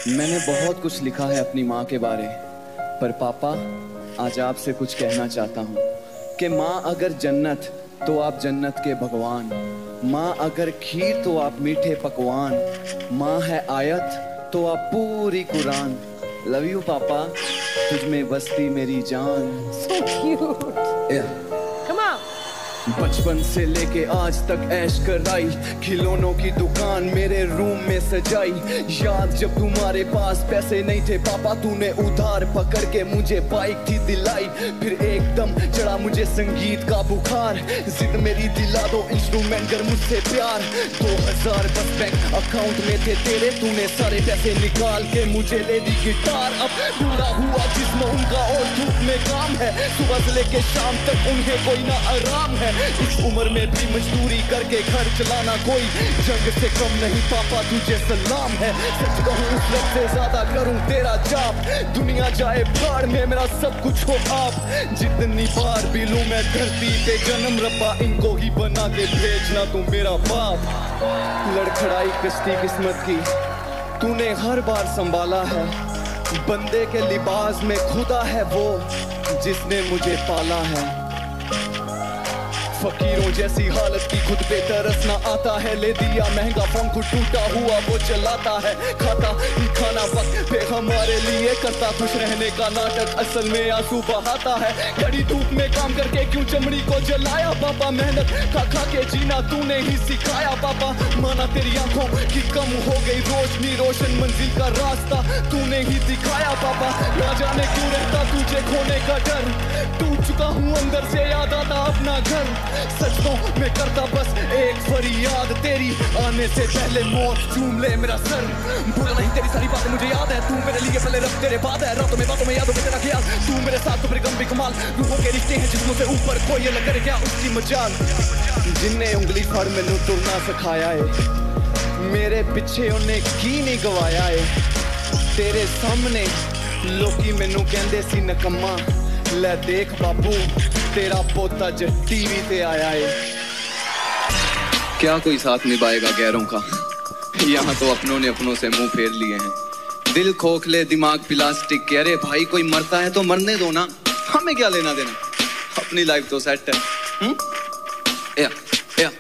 मैंने बहुत कुछ लिखा है अपनी माँ के बारे, पर पापा आज आपसे कुछ कहना चाहता हूँ कि माँ अगर जन्नत तो आप जन्नत के भगवान, माँ अगर खीर तो आप मीठे पकवान, माँ है आयत तो आप पूरी कुरान। लव यू पापा, तुझ में बसती मेरी जान। So cute. Come on. बचपन से लेके आज तक ऐश कराई, खिलौनों की दुकान मेरे रूम में सजाई। याद जब तुम्हारे पास पैसे नहीं थे पापा, तूने उधार पकड़ के मुझे बाइक थी दिलाई। फिर एकदम चढ़ा मुझे संगीत का बुखार, जिद मेरी दिला दो इंस्ट्रूमेंट कर मुझसे प्यार। 2000 बस बैंक अकाउंट में थे तेरे, तूने सारे पैसे निकाल के मुझे ले दी गिटार। अब बूढ़ा हुआ जिस्म उनका और धूप में काम है, सुबह से लेके शाम तक उन्हें कोई ना आराम है। इस उम्र में भी मजदूरी करके घर चलाना कोई जंग से कम नहीं पापा, तुझे सलाम है। सच कहूँ उस रब से ज्यादा करूँ तेरा जाप, दुनिया जाए भाड़ में मेरा सब कुछ हो आप। जितनी बार भी लूं मैं धरती पे जन्म, रब्बा इनको ही बना के भेजना तू मेरा बाप। लड़खड़ाई कश्ती किस्मत की तूने हर बार संभाला है, बंदे के लिबास में खुदा है वो जिसने मुझे पाला है। फकीरों जैसी हालत की खुद पे तरस ना आता है, ले दिया महंगा फोन खुद टूटा हुआ वो चलाता है। खाता ही खाना वक्त पे हमारे लिए, करता खुश रहने का नाटक असल में आंसू बहाता है। कड़ी धूप में काम करके क्यों चमड़ी को जलाया पापा, मेहनत खा खा के जीना तूने ही सिखाया पापा। माना तेरी आंखों की कम हो गई रोशनी, रोशन मंजिल का रास्ता तूने ही दिखाया पापा। ना जाने क्यों रहता तुझे खोने का डर, टूट चुका हूँ अंदर से याद आता अपना घर। सच तो मैं करता बस एक फरियाद, तेरी आने से पहले मौत चूम ले मेरा सर। भूला नहीं तेरी सारी बातें मुझे याद है, तू मेरे लिए पहले रब तेरे बाद है। रातों में बातों में यादों में तेरा ख्याल, तू मेरे साथ तो फिर गम भी कमाल। रूहों के रिश्ते हैं जिस्मों से ऊपर, कोई अलग करे क्या उसकी मजाल। जिन्ने उंगली फड़ मैनू तुरना सिखाया है, मेरे पीछे उन्हें की नहीं गवाया है। तेरे सामने लोकी मैनू कहंदे सी नकम्मा, ले देख बाबू तेरा पोता ज टीवी पे आया है। क्या कोई साथ निभाएगा गैरों का, यहाँ तो अपनों ने अपनों से मुंह फेर लिए हैं। दिल खोखले दिमाग प्लास्टिक के, अरे भाई कोई मरता है तो मरने दो ना, हमें क्या लेना देना, अपनी लाइफ तो सेट है। या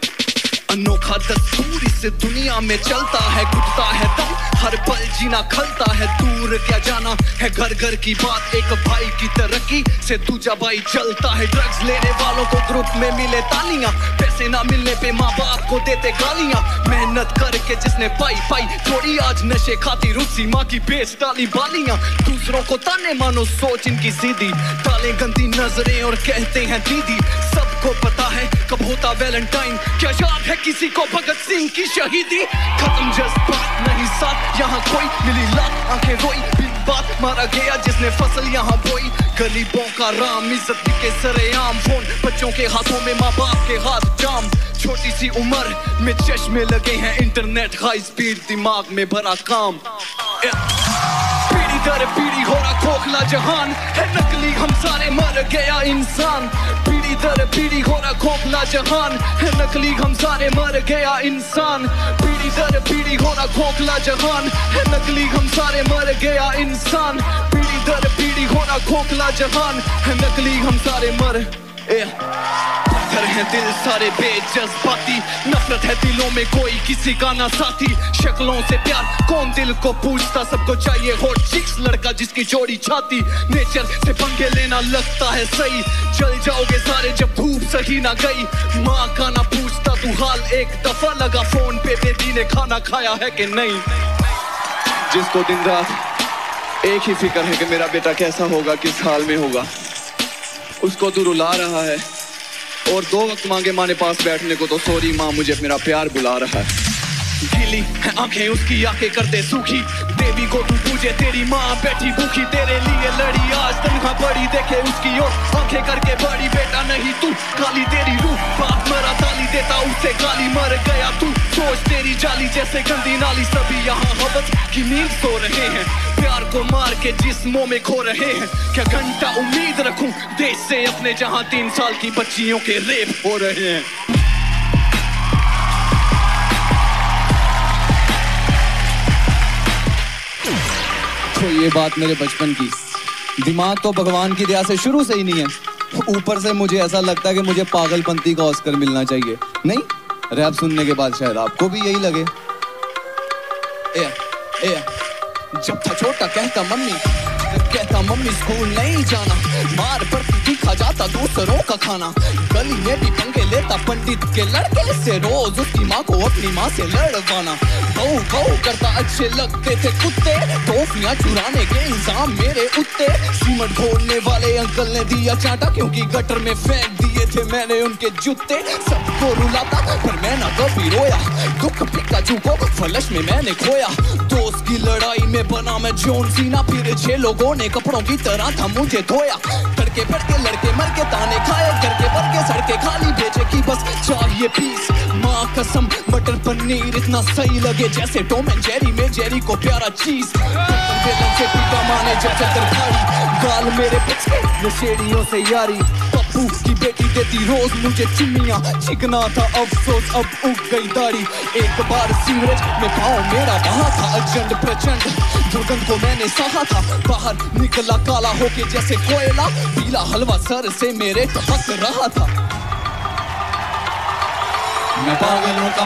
अनोखा दस्तूर इस दुनिया में चलता है, घुटता है दम हर पल जीना खलता है। दूर क्या जाना है घर घर की बात, एक भाई की तरक्की से दूजा भाई चलता है। ड्रग्स लेने वालों को ग्रुप में मिले तालियां, पैसे ना मिलने पे माँ बाप को देते गालियां। मेहनत करके जिसने पाई पाई थोड़ी, आज नशे खाती रुसी माँ की बेच डाली बालियां। दूसरों को ताने मानो सोच इनकी सीधी, डालें गंदी नजरें और कहते हैं दीदी। सबको पता है कब होता वैलेंटाइन, क्या याद है किसी को भगत सिंह की शहीदी। खत्म जज्बात नहीं साथ यहाँ कोई, मिली लात आंखें रोई बिन बात, मारा गया जिसने फसल यहाँ बोई। गरीबों का राम इज्जत के सरेआम, फोन बच्चों के हाथों में माँ बाप के हाथ जाम। छोटी सी उम्र में चश्मे लगे हैं, इंटरनेट हाई स्पीड दिमाग में भरा काम। पीढ़ी दर पीढ़ी हो रहा खोखला जहान, है नकली हम सारे मर गया इंसान। पीढ़ी दर पीढ़ी हो रहा खोखला जहान, है नकली हम सारे मर गया इंसान। पीढ़ी दर पीढ़ी हो रहा खोखला जहान, है नकली हम सारे मर गया इंसान। पीढ़ी दर पीढ़ी हो रहा खोखला जहान, है नकली हम सारे मर पत्थर हैं दिल सारे बेजज्बाती, नफरत है दिलों में कोई किसी का ना साथी। शक्लों से प्यार कौन दिल को पूछता, सबको चाहिए हॉट चिक्स लड़का जिसकी जोड़ी छाती। नेचर से पंगे लेना लगता है सही, चल जाओगे सारे जब धूप सही ना गई। माँ का ना पूछता तू हाल, एक दफा लगा फोन पे बेबी ने खाना खाया है कि नहीं। जिसको दिन रात एक ही फिक्र है कि मेरा बेटा कैसा होगा, किस हाल में होगा, उसको तू रुला रहा है। और 2 वक्त मांगे माँ ने पास बैठने को तो सॉरी माँ मुझे मेरा प्यार बुला रहा है। गीली है आंखें उसकी, आंखें कर दे सूखी, देवी को तू पूजे तेरी माँ बैठी भूखी। तेरे लिए लड़ी आज तन्हा पड़ी, देखे उसकी ओर आंखें करके बड़ी। बेटा नहीं तू काली तेरी रूह, बाप मरा ताली देता उससे गाली। मर गया तू सोच तेरी जाली, जैसे गंदी नाली। सभी यहाँ हवस की नींद सो रहे हैं, प्यार को मार के जिस्मों में खो रहे हैं। क्या घंटा उम्मीद रखूं देश से अपने, जहां 3 साल की बच्चियों के रेप हो रहे हैं। देखो ये बात मेरे बचपन की, दिमाग तो भगवान की दया से शुरू से ही नहीं है, ऊपर से मुझे ऐसा लगता है कि मुझे पागलपंती का ऑस्कर मिलना चाहिए। नहीं, रैप सुनने के बाद शायद आपको भी यही लगे। जब था छोटा कहता मम्मी स्कूल नहीं जाना, मार पर खा जाता दूसरों का खाना, गली में भी पंगे लेता पंडित के लड़के से, रोज उसकी माँ को अपनी माँ से लड़वाना, गौ करता अच्छे लगते थे कुत्ते, टॉफियां चुराने के इल्जाम मेरे उत्ते, सीमेंट घोलने वाले अंकल ने दिया चाटा क्योंकि गटर में फेंक दिए थे मैंने उनके जूते, सबको रुलाता पर मैं ना कभी रोया, दुख पिकाचू को फलश में मैंने खोया, दोस्त की लड़ाई में बना मैं जॉन सीना, फिर 6 लोगों ने कपड़ों की तरह था मुझे धोया, तड़के पड़के लड़के मर के ताने खाए, घर के भर के सड़के खाली भेजे की बस चाहिए पीस, माँ कसम मटर पनीर इतना सही लगे जैसे टॉम एंड जेरी में जेरी को प्यारा चीज, बेलन से पीटा माने जब तरकारी, गाल मेरे पिछके नशेड़ियों से यारी, पप्पू की बेटी देती रोज मुझे चिम्मियाँ, चिकना था अफसोस अब उग गई दाढ़ी, एक बार सीवरेज में पाँव मेरा बहा था अजंड प्रचंड, दुर्गंध को मैंने सहा था, बाहर निकला काला होके जैसे कोयला, पीला हलवा सर से मेरे टपक रहा था। मैं पागलों का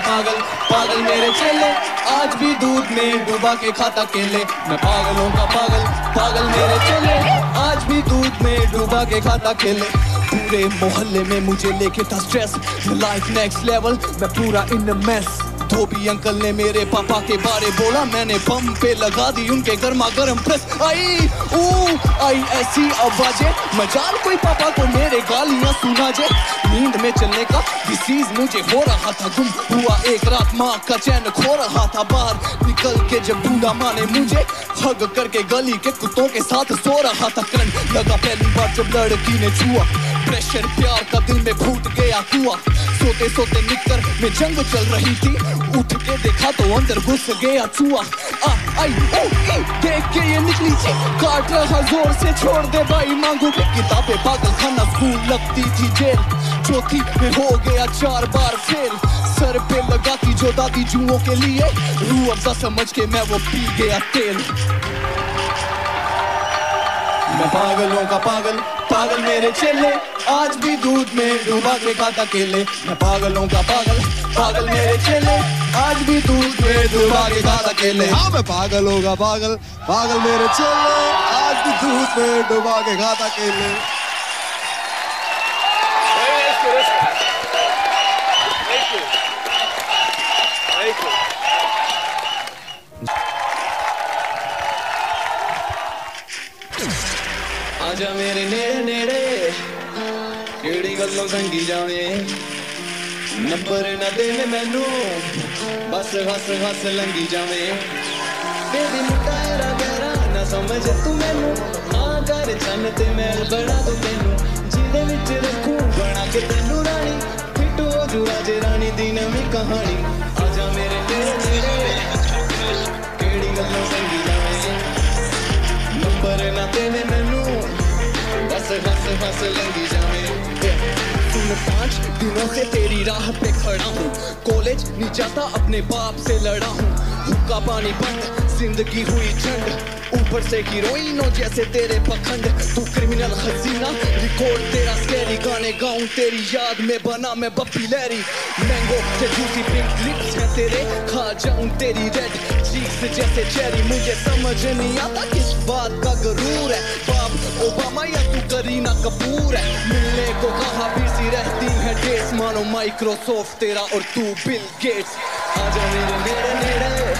पागल मेरे चेले, आज भी दूध में डुबा के खाता केले, मैं पागलों का पागल मेरे चेले, आज भी दूध में डुबा के खाता केले, पूरे मोहल्ले में मुझे लेके था स्ट्रेस, लाइफ नेक्स्ट लेवल मैं पूरा इन मेस, धोबी अंकल ने मेरे पापा के बारे बोला, मैंने बम पे लगा दी उनके गर्मा गर्म प्रेस, आई ऐसी आवाजें मजाल कोई पापा को मेरे गालियां सुना जे, नींद में चलने का डिसीज मुझे हो रहा था, गुम हुआ एक रात माँ का चैन खो रहा था, बाहर निकल के जब बूढ़ा माँ ने मुझे हग करके गली के कुत्तों के साथ सो रहा था, करंट लगा पहली बार जब लड़की ने छुआ, प्रेशर प्यार का दिल में फूट गया कुआ, सोते सोते निकर में जंग चल रही थी, उठ के देखा तो अंदर घुस गया चूहा, देख के ये निकली थी, काट रहा जोर से छोड़ दे भाई मांगू की किताबें, पागल खाना स्कूल लगती थी जेल, चौथी में हो गया 4 बार फेल, सर पे लगाती जो दादी जुओं के लिए, रूह अफ़ज़ा समझ के मैं वो पी गया तेल। मैं पागलों का पागल मेरे चेले, आज भी दूध में डुबा के खाता केले, मैं पागलों का पागल मेरे चेले, आज भी दूध में डुबा के खाता केले। हाँ, मैं पागलों का पागल मेरे चेले, आज भी दूध में डुबा के खाता केले। आजा मेरे नेड़े नेड़े केड़ी गल्लों संगी जावे, नंबर ना दे मैनू बस हस लंगी जावे, बेबी मुकायरा गहरा ना समझ तू मैनू, हाँ कर चन ते मैल बना दो तेनू, जिदे विच रखूं बना के तेनू रानी, फिटू हो जू राजे रानी दी नवीं कहानी, आजा मेरे नेड़े नेड़े केड़ी गल्लों संगी जावे, नंबर ना दे मैनू बस हंस लगी जावे, तुम 5 दिनों से तेरी राह पे खड़ा हूँ, कॉलेज नहीं जाता अपने बाप से लड़ा हूँ, हुक्का पानी बंद जिंदगी हुई झंड, ऊपर से हीरोइनों जैसे तेरे पखंड, तू क्रिमिनल हसीना रिकॉर्ड तेरा स्कैरी, गाने गाऊं तेरी याद में बना मैं बप्पी लहरी, मैंगो से जूसी पिंक लिप्स है तेरे, खा जाऊं तेरी रेड चीक्स जैसे चेरी, मुझे समझ नहीं आता किस बात का गरूर है, बाप ओबामा या तू करीना कपूर है, मिलने को कहा बिजी रहती है डेट्स, मानो माइक्रोसॉफ्ट तेरा और तू बिल गेट्स, आजा मेरे नेड़े नेड़े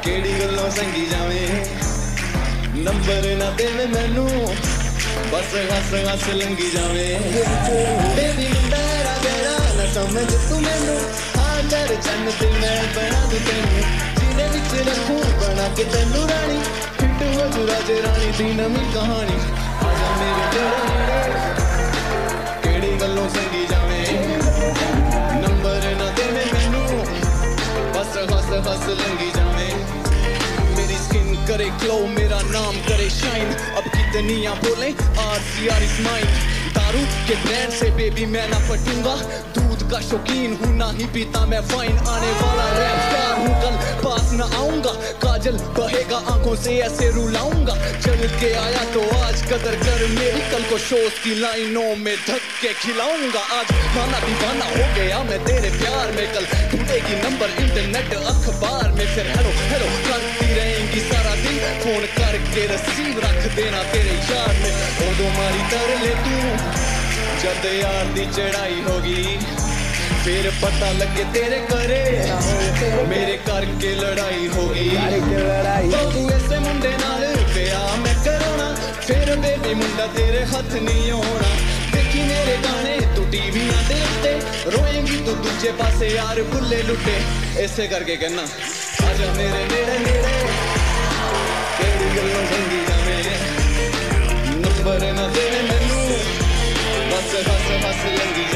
केड़ी गल्लों संगी जावे, नंबर ना देवे मैनू बस हस लंगी जावे, बेबी मुंडेरा गहरा ना समझ तू मैनू, हाँ कर चन ते मैं बना दूं तेनू, जिदे विच रखूं बना के तेनू रानी, फिट हो जू राजे रानी दी नवीं कहानी, आजा मेरे नेड़े नेड़े केड़ी गल्लों संगी जावे, नंबर ना देवे मैनू बस हस लंगी जावे, मेरी स्किन करे ग्लो मेरा नाम करे शाइन, अब कितनियां बोले RCR इज माइन, दारू के ब्रांड से बेबी मैं ना पटूंगा, दूध मौज का शौकीन हूँ, ना ही पीता मैं फाइन, आने वाला रैप स्टार हूँ, कल पास न आऊंगा, काजल बहेगा आंखों से ऐसे रुलाऊंगा, चल के आया तो आज कदर कर मेरी, कल को शोज की लाइनों में धक्के खिलाऊंगा, आज माना दीवाना हो गया मैं तेरे प्यार में, कल ढूंढेगी नंबर इंटरनेट अखबार में, फिर हेलो हेलो करती रहेंगी सारा दिन, फोन करके रसीव रख देना तेरे यार में, उदो मारी तर ले तू जद यार दी चढ़ाई होगी, फिर पता लगे तेरे करे मेरे करके लड़ाई होगी, तू ऐसे मुंडे नाल ब्याह मैं कराना, फिर बेबी मुंडा तेरे हाथ नहीं होना, देखी मेरे गाने तू टीवी ना देखते, रोएंगी तू दूजे पासे यार बुल्ले लुटे, ऐसे करके कहना आजा मेरे मेरे मेरे तेरी गल्लों संगी जा मेरे, नंबर ना दे मैनू बस हस हस लंगी